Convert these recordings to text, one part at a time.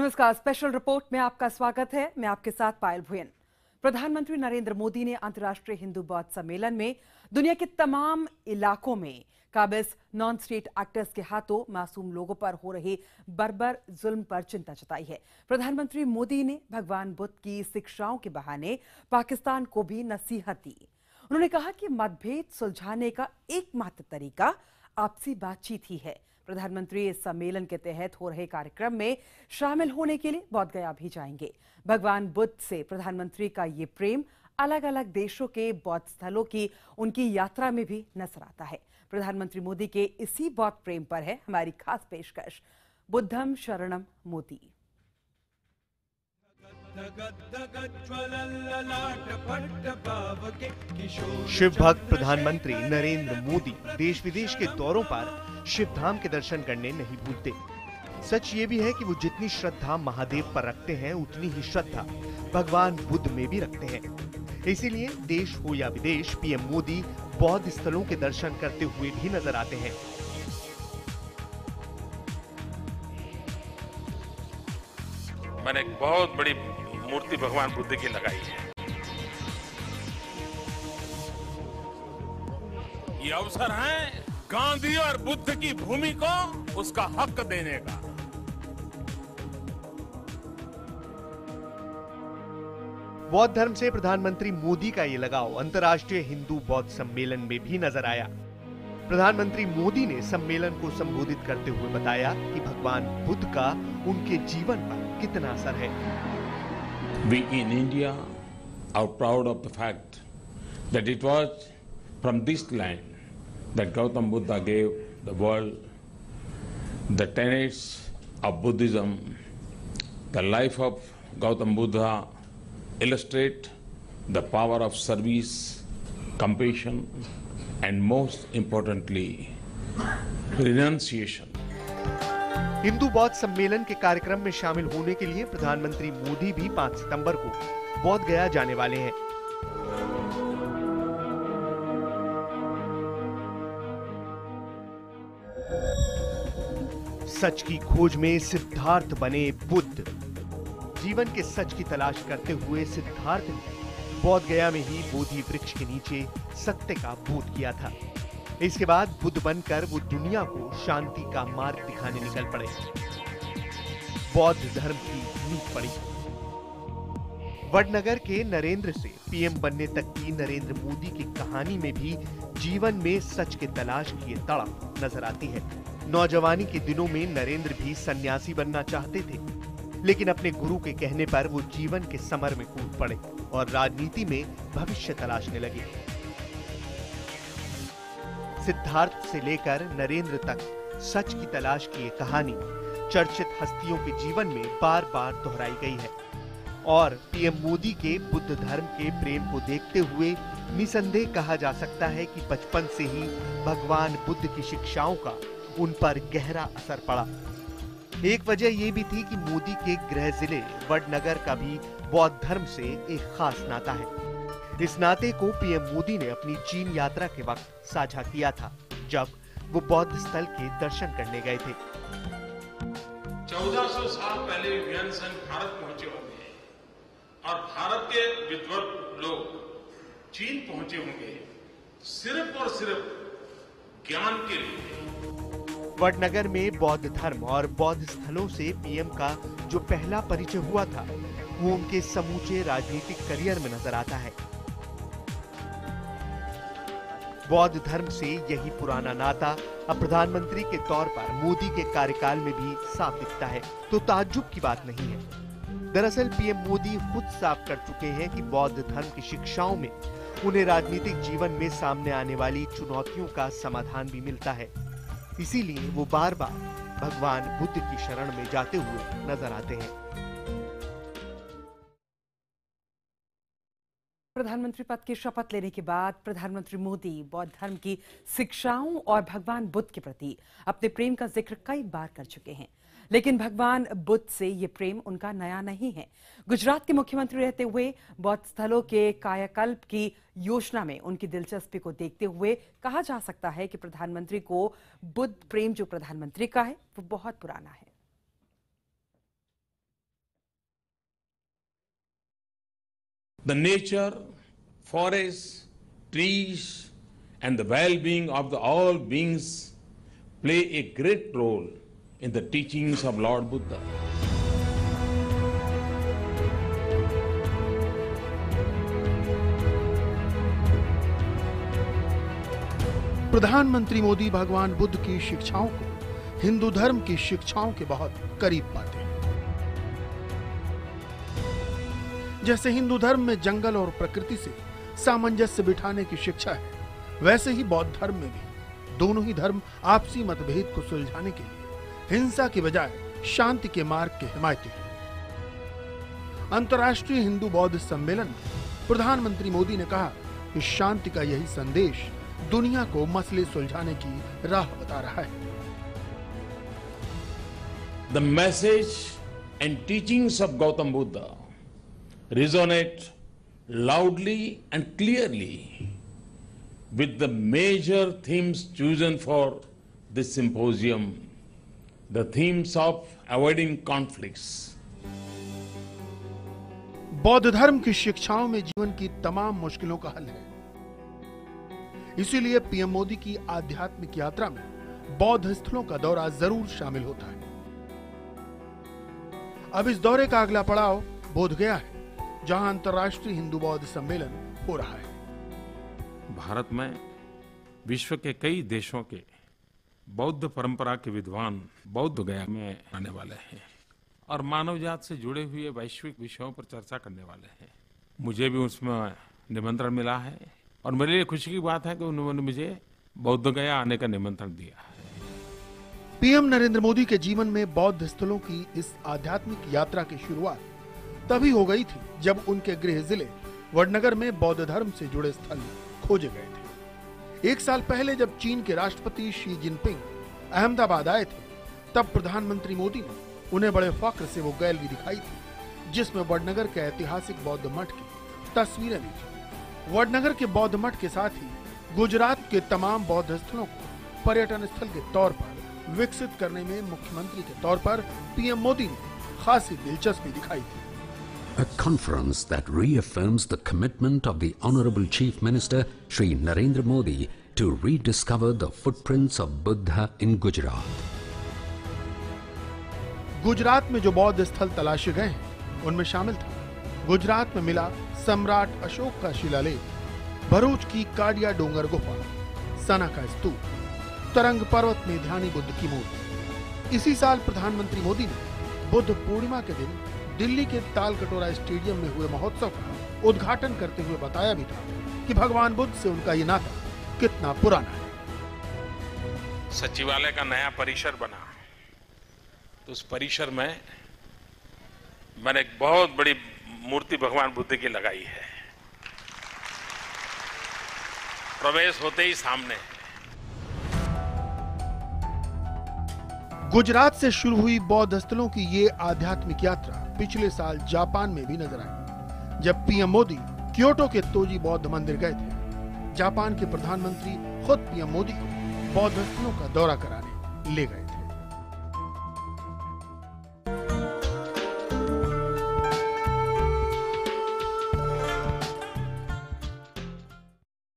News का special report में आपका स्वागत है। मैं आपके साथ पायल भुयन। प्रधानमंत्री नरेंद्र मोदी ने अंतर्राष्ट्रीय हिंदू बौद्ध सम्मेलन में दुनिया के तमाम इलाकों में काबिज नॉन स्टेट एक्टर्स के हाथों मासूम लोगों पर हो रहे बर्बर जुल्म पर चिंता जताई है। प्रधानमंत्री मोदी ने भगवान बुद्ध की शिक्षाओं के बहाने पाकिस्तान को भी नसीहत दी। उन्होंने कहा कि मतभेद सुलझाने का एकमात्र तरीका आपसी बातचीत ही है। प्रधानमंत्री इस सम्मेलन के तहत हो रहे कार्यक्रम में शामिल होने के लिए बोध गया भी जाएंगे। भगवान बुद्ध से प्रधानमंत्री का ये प्रेम अलग अलग देशों के बौद्ध स्थलों की उनकी यात्रा में भी नजर आता है। प्रधानमंत्री मोदी के इसी बौद्ध प्रेम पर है हमारी खास पेशकश, बुद्धम शरणम मोदी। शिव भक्त प्रधानमंत्री नरेंद्र मोदी देश विदेश के दौरों पर शिव धाम के दर्शन करने नहीं भूलते। सच ये भी है कि वो जितनी श्रद्धा महादेव पर रखते हैं उतनी ही श्रद्धा भगवान बुद्ध में भी रखते हैं। इसीलिए देश हो या विदेश, पीएम मोदी बौद्ध स्थलों के दर्शन करते हुए भी नजर आते हैं। मैंने एक बहुत बड़ी मूर्ति भगवान बुद्ध की लगाई है। ये अवसर है गांधी और बुद्ध की भूमि को उसका हक देने का। बौद्ध धर्म से प्रधानमंत्री मोदी का ये लगाव अंतर्राष्ट्रीय हिंदू बौद्ध सम्मेलन में भी नजर आया। प्रधानमंत्री मोदी ने सम्मेलन को संबोधित करते हुए बताया कि भगवान बुद्ध का उनके जीवन पर कितना असर है। We in India are proud of the fact that it was from this land that Gautam Buddha gave the world the tenets of Buddhism. The life of Gautam Buddha illustrate the power of service, compassion, and most importantly, renunciation. Hindu बौद्ध सम्मेलन के कार्यक्रम में शामिल होने के लिए प्रधानमंत्री मोदी भी 5 सितंबर को बोध गया जाने वाले हैं। सच की खोज में सिद्धार्थ बने बुद्ध। जीवन के सच की तलाश करते हुए सिद्धार्थ ने बोध गया में ही बोधि वृक्ष के नीचे सत्य का बोध किया था। इसके बाद बुद्ध बनकर वो दुनिया को शांति का मार्ग दिखाने निकल पड़े। बौद्ध धर्म की नींव पड़ी। वडनगर के नरेंद्र से पीएम बनने तक की नरेंद्र मोदी की कहानी में भी जीवन में सच के तलाश की तड़प नजर आती है। नौजवानी के दिनों में नरेंद्र भी सन्यासी बनना चाहते थे, लेकिन अपने गुरु के कहने पर वो जीवन के समर में कूद पड़े और राजनीति में भविष्य तलाशने लगे। सिद्धार्थ से लेकर नरेंद्र तक सच की तलाश की ये कहानी चर्चित हस्तियों के जीवन में बार बार दोहराई गई है और पीएम मोदी के बुद्ध धर्म के प्रेम को देखते हुए निसंदेह कहा जा सकता है कि बचपन से ही भगवान बुद्ध की शिक्षाओं का उन पर गहरा असर पड़ा। एक वजह यह भी थी कि मोदी के गृह जिले वडनगर का भी बौद्ध धर्म से एक खास नाता है। इस नाते को पीएम मोदी ने अपनी चीन यात्रा के वक्त साझा किया था, जब वो बौद्ध स्थल के दर्शन करने गए थे। 1400 साल पहले वियनसन भारत पहुंचे होंगे और भारत के विद्वान लोग चीन पहुंचे होंगे सिर्फ और सिर्फ ज्ञान के लिए। वडनगर में बौद्ध धर्म और बौद्ध स्थलों से पीएम का जो पहला परिचय हुआ था, वो उनके समूचे राजनीतिक करियर में नजर आता है। बौद्ध धर्म से यही पुराना नाता अब प्रधानमंत्री के तौर पर मोदी के कार्यकाल में भी साफ दिखता है, तो ताज्जुब की बात नहीं है। दरअसल पीएम मोदी खुद साफ कर चुके हैं कि बौद्ध धर्म की शिक्षाओं में उन्हें राजनीतिक जीवन में सामने आने वाली चुनौतियों का समाधान भी मिलता है। इसीलिए वो बार बार भगवान बुद्ध की शरण में जाते हुए नजर आते हैं। प्रधानमंत्री पद की शपथ लेने के बाद प्रधानमंत्री मोदी बौद्ध धर्म की शिक्षाओं और भगवान बुद्ध के प्रति अपने प्रेम का जिक्र कई बार कर चुके हैं, लेकिन भगवान बुद्ध से ये प्रेम उनका नया नहीं है। गुजरात के मुख्यमंत्री रहते हुए बौद्ध स्थलों के कायाकल्प की योजना में उनकी दिलचस्पी को देखते हुए कहा जा सकता है कि प्रधानमंत्री को बुद्ध प्रेम जो प्रधानमंत्री का है वो बहुत पुराना है। The nature, forests, trees, and the well-being of all beings play a great role in the teachings of Lord Buddha. प्रधानमंत्री मोदी भगवान बुद्ध की शिक्षाओं को हिंदू धर्म की शिक्षाओं के बहुत करीब पाते हैं। जैसे हिंदू धर्म में जंगल और प्रकृति से सामंजस्य बिठाने की शिक्षा है, वैसे ही बौद्ध धर्म में भी दोनों ही धर्म आपसी मतभेद को सुलझाने के लिए हिंसा की बजाय शांति के मार्ग के हिमायती हैं। अंतर्राष्ट्रीय हिंदू बौद्ध सम्मेलन में प्रधानमंत्री मोदी ने कहा कि शांति का यही संदेश दुनिया को मसले सुलझाने की राह बता रहा है। The message and teachings of Gautam Buddha resonate loudly and clearly with the major themes chosen for this symposium, the themes of avoiding conflicts. बौद्ध धर्म की शिक्षाओं में जीवन की तमाम मुश्किलों का हल है। इसीलिए पीएम मोदी की आध्यात्मिक यात्रा में बौद्ध स्थलों का दौरा जरूर शामिल होता है। अब इस दौरे का अगला पड़ाव बोधगया है, जहां अंतर्राष्ट्रीय हिंदू बौद्ध सम्मेलन हो रहा है। भारत में विश्व के कई देशों के बौद्ध परंपरा के विद्वान बौद्ध गया में आने वाले हैं और मानव जात से जुड़े हुए वैश्विक विषयों पर चर्चा करने वाले हैं। मुझे भी उसमें निमंत्रण मिला है और मेरे लिए खुशी की बात है कि उन्होंने मुझे बौद्ध गया आने का निमंत्रण दिया है। पीएम नरेंद्र मोदी के जीवन में बौद्ध स्थलों की इस आध्यात्मिक यात्रा की शुरुआत तभी हो गई थी जब उनके गृह जिले वडनगर में बौद्ध धर्म से जुड़े स्थल खोजे गए थे। एक साल पहले जब चीन के राष्ट्रपति शी जिनपिंग अहमदाबाद आए थे, तब प्रधानमंत्री मोदी ने उन्हें बड़े फख्र से वो गैलरी दिखाई थी जिसमें वडनगर के ऐतिहासिक बौद्ध मठ की तस्वीरें ली थी। वडनगर के बौद्ध मठ के साथ ही गुजरात के तमाम बौद्ध स्थलों को पर्यटन स्थल के तौर पर विकसित करने में मुख्यमंत्री के तौर पर पीएम मोदी ने खासी दिलचस्पी दिखाई थी। A conference that reaffirms the commitment of the Honorable Chief Minister Shri Narendra Modi to rediscover the footprints of Buddha in Gujarat. Gujarat में जो बौद्ध स्थल तलाशे गए हैं, उनमें शामिल था गुजरात में मिला सम्राट अशोक का शिलालेख, भरूच की काडिया डोंगर गुफा, सना का स्तूप, तरंग पर्वत में ध्यानी बुद्ध की मूर्ति। इसी साल प्रधानमंत्री मोदी ने बुद्ध पूर्णिमा के दिन दिल्ली के ताल कटोरा स्टेडियम में हुए महोत्सव का उद्घाटन करते हुए बताया भी था कि भगवान बुद्ध से उनका ये नाता कितना पुराना है। सचिवालय का नया परिसर बना तो उस परिसर में मैंने एक बहुत बड़ी मूर्ति भगवान बुद्ध की लगाई है। प्रवेश होते ही सामने। गुजरात से शुरू हुई बौद्ध स्थलों की ये आध्यात्मिक यात्रा पिछले साल जापान में भी नजर आई, जब पीएम मोदी क्योटो के तोजी बौद्ध मंदिर गए थे। जापान के प्रधानमंत्री खुद पीएम मोदी को बौद्ध स्थलों का दौरा कराने ले गए थे।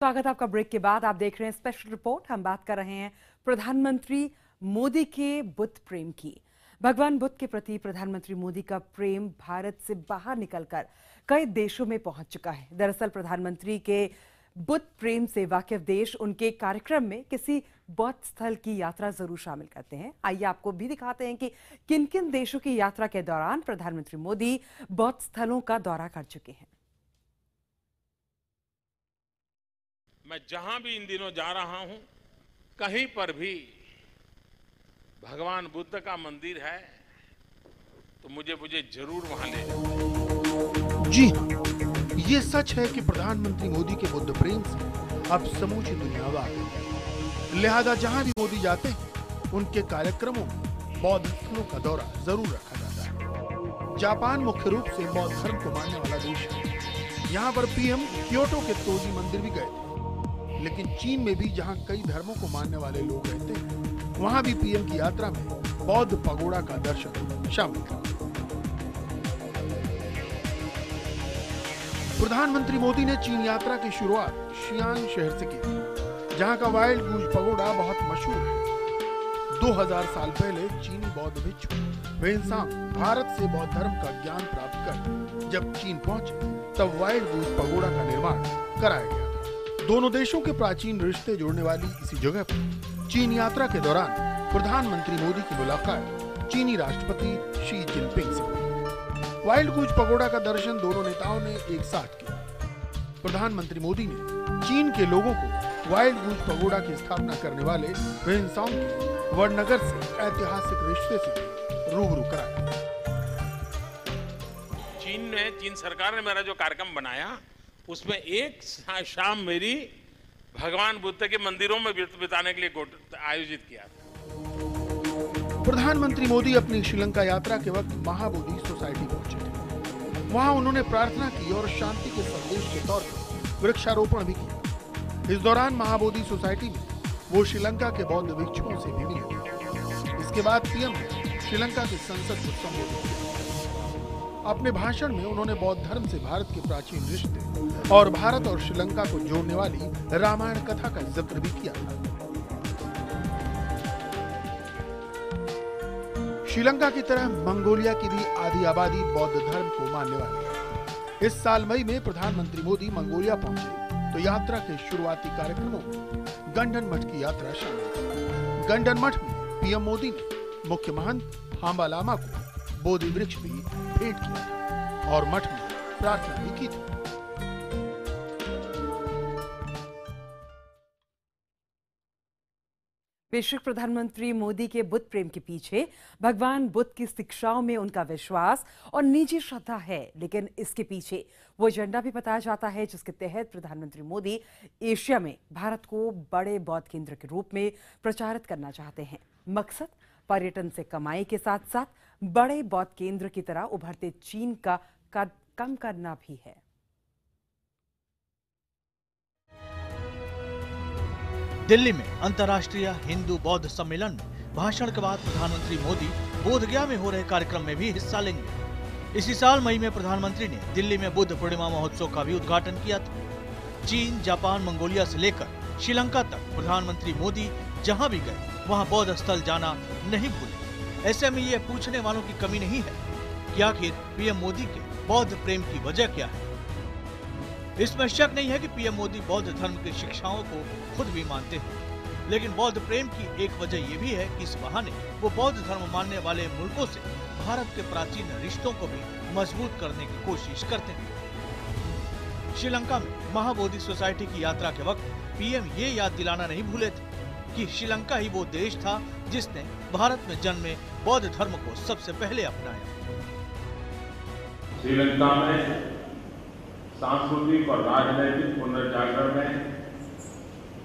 स्वागत आपका ब्रेक के बाद। आप देख रहे हैं स्पेशल रिपोर्ट। हम बात कर रहे हैं प्रधानमंत्री मोदी के बुद्ध प्रेम की। भगवान बुद्ध के प्रति प्रधानमंत्री मोदी का प्रेम भारत से बाहर निकलकर कई देशों में पहुंच चुका है। दरअसल प्रधानमंत्री के बुद्ध प्रेम से वाकिफ देश उनके कार्यक्रम में किसी बौद्ध स्थल की यात्रा जरूर शामिल करते हैं। आइए आपको भी दिखाते हैं कि किन किन देशों की यात्रा के दौरान प्रधानमंत्री मोदी बौद्ध स्थलों का दौरा कर चुके हैं। मैं जहां भी इन दिनों जा रहा हूं, कहीं पर भी भगवान बुद्ध का मंदिर है तो मुझे जरूर वहां ले जाओ। जी हाँ, ये सच है कि प्रधानमंत्री मोदी के बुद्ध प्रेम से अब समूची दुनिया वाकिफ है। लिहाजा जहां भी मोदी जाते हैं, उनके कार्यक्रमों में बौद्ध स्थलों का दौरा जरूर रखा जाता है। जापान मुख्य रूप से बौद्ध धर्म को मानने वाला देश है। यहाँ पर पीएम क्योटो के तोजी मंदिर भी गए थे, लेकिन चीन में भी जहाँ कई धर्मों को मानने वाले लोग रहते हैं, वहाँ भी पीएम की यात्रा में बौद्ध पगोड़ा का दर्शन शामिल था। प्रधानमंत्री मोदी ने चीन यात्रा की शुरुआत शियांग शहर से की थी, जहां का वाइल्ड गूज पगोडा बहुत मशहूर है। 2000 साल पहले चीनी बौद्ध भिक्षु वेनसांग भारत से बौद्ध धर्म का ज्ञान प्राप्त कर जब चीन पहुंचे, तब वाइल्ड गूज पगोडा का निर्माण कराया गया था। दोनों देशों के प्राचीन रिश्ते जोड़ने वाली इसी जगह पर चीन यात्रा के दौरान प्रधानमंत्री मोदी की मुलाकात चीनी राष्ट्रपति शी जिनपिंग से हुई। वाइल्ड गूज पगोडा का दर्शन दोनों नेताओं ने एक साथ किया। प्रधानमंत्री मोदी ने चीन के लोगों को वाइल्ड गूज पगोडा की स्थापना करने वाले वेनसांग के वडनगर से ऐतिहासिक रिश्ते से रूबरू कराया। चीन सरकार ने मेरा जो कार्यक्रम बनाया, उसमें एक शाम मेरी भगवान बुद्ध के मंदिरों में बिताने के लिए आयोजित किया था। प्रधानमंत्री मोदी अपनी श्रीलंका यात्रा के वक्त महाबोधि सोसाइटी पहुंचे थे। वहां उन्होंने प्रार्थना की और शांति के संदेश के तौर पर वृक्षारोपण भी किया। इस दौरान महाबोधि सोसाइटी में वो श्रीलंका के बौद्ध भिक्षुओं से भी मिले। इसके बाद पीएम ने श्रीलंका की संसद को संबोधित किया। अपने भाषण में उन्होंने बौद्ध धर्म से भारत के प्राचीन रिश्ते और भारत और श्रीलंका को जोड़ने वाली रामायण कथा का जिक्र भी किया था। श्रीलंका की तरह मंगोलिया की भी आधी आबादी बौद्ध धर्म को मानने वाली है। इस साल मई में प्रधानमंत्री मोदी मंगोलिया पहुंचे तो यात्रा के शुरुआती कार्यक्रमों में गंडन मठ की यात्रा शामिल थी। गंडन मठ में पीएम मोदी ने मुख्य महंत हाम्बा लामा को बोधि वृक्ष भी भेंट किया था और मठ में प्रार्थना भी की थी। वैश्विक प्रधानमंत्री मोदी के बुद्ध प्रेम के पीछे भगवान बुद्ध की शिक्षाओं में उनका विश्वास और निजी श्रद्धा है, लेकिन इसके पीछे वो एजेंडा भी बताया जाता है जिसके तहत प्रधानमंत्री मोदी एशिया में भारत को बड़े बौद्ध केंद्र के रूप में प्रचारित करना चाहते हैं। मकसद पर्यटन से कमाई के साथ साथ बड़े बौद्ध केंद्र की तरह उभरते चीन का कद कम करना भी है। दिल्ली में अंतर्राष्ट्रीय हिंदू बौद्ध सम्मेलन में भाषण के बाद प्रधानमंत्री मोदी बोधगया में हो रहे कार्यक्रम में भी हिस्सा लेंगे। इसी साल मई में प्रधानमंत्री ने दिल्ली में बुद्ध पूर्णिमा महोत्सव का भी उद्घाटन किया था। चीन, जापान, मंगोलिया से लेकर श्रीलंका तक प्रधानमंत्री मोदी जहां भी गए वहां बौद्ध स्थल जाना नहीं भूले। ऐसे में ये पूछने वालों की कमी नहीं है कि आखिर पीएम मोदी के बौद्ध प्रेम की वजह क्या है। इसमें शक नहीं है कि पीएम मोदी बौद्ध धर्म की शिक्षाओं को खुद भी मानते हैं, लेकिन बौद्ध प्रेम की एक वजह ये भी है कि इस बहाने वो बौद्ध धर्म मानने वाले मुल्कों से भारत के प्राचीन रिश्तों को भी मजबूत करने की कोशिश करते हैं। श्रीलंका में महाबोधि सोसाइटी की यात्रा के वक्त पीएम ये याद दिलाना नहीं भूले थे कि श्रीलंका ही वो देश था जिसने भारत में जन्मे बौद्ध धर्म को सबसे पहले अपनाया। श्रीलंका में सांस्कृतिक और राजनैतिक पुनर्जागरण में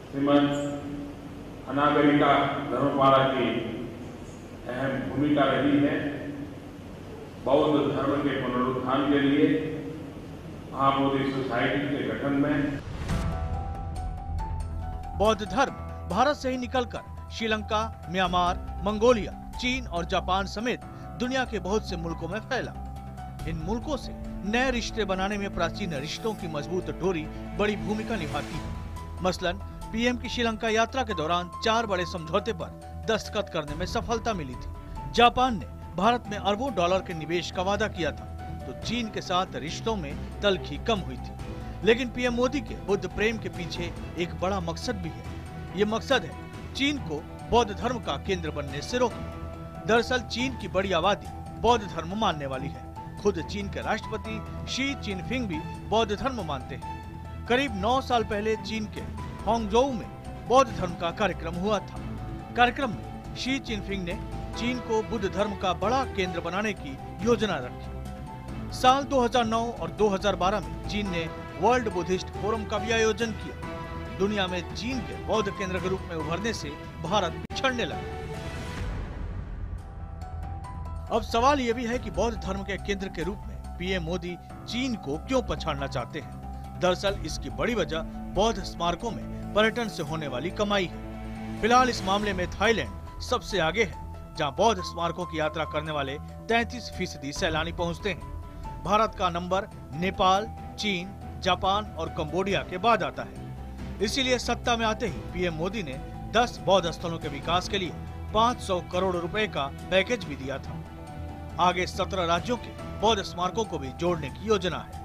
श्रीमद अनागरिका धर्मपाला की अहम भूमिका रही है। बौद्ध धर्म के पुनरुत्थान के लिए महाबोधि सोसाइटी के गठन में बौद्ध धर्म भारत से ही निकलकर श्रीलंका, म्यांमार, मंगोलिया, चीन और जापान समेत दुनिया के बहुत से मुल्कों में फैला। इन मुल्कों से नए रिश्ते बनाने में प्राचीन रिश्तों की मजबूत डोरी बड़ी भूमिका निभाती है। मसलन पीएम की श्रीलंका यात्रा के दौरान 4 बड़े समझौते पर दस्तखत करने में सफलता मिली थी। जापान ने भारत में अरबों डॉलर के निवेश का वादा किया था, तो चीन के साथ रिश्तों में तलखी कम हुई थी। लेकिन पीएम मोदी के बुद्ध प्रेम के पीछे एक बड़ा मकसद भी है। ये मकसद है चीन को बौद्ध धर्म का केंद्र बनने से रोकना। दरअसल चीन की बड़ी आबादी बौद्ध धर्म मानने वाली है। खुद चीन के राष्ट्रपति शी चिनफिंग भी बौद्ध धर्म मानते हैं। करीब 9 साल पहले चीन के हांगझोउ में बौद्ध धर्म का कार्यक्रम हुआ था। कार्यक्रम में शी चिनफिंग ने चीन को बुद्ध धर्म का बड़ा केंद्र बनाने की योजना रखी। साल 2009 और 2012 में चीन ने वर्ल्ड बुद्धिस्ट फोरम का भी आयोजन किया। दुनिया में चीन के बौद्ध केंद्र के रूप में उभरने से भारत पिछड़ने लगा। अब सवाल यह भी है कि बौद्ध धर्म के केंद्र के रूप में पीएम मोदी चीन को क्यों पछाड़ना चाहते हैं। दरअसल इसकी बड़ी वजह बौद्ध स्मारकों में पर्यटन से होने वाली कमाई है। फिलहाल इस मामले में थाईलैंड सबसे आगे है, जहां बौद्ध स्मारकों की यात्रा करने वाले 33% सैलानी पहुंचते हैं। भारत का नंबर नेपाल, चीन, जापान और कंबोडिया के बाद आता है। इसीलिए सत्ता में आते ही पीएम मोदी ने 10 बौद्ध स्थलों के विकास के लिए 500 करोड़ रुपए का पैकेज भी दिया था। आगे 17 राज्यों के बौद्ध स्मारकों को भी जोड़ने की योजना है।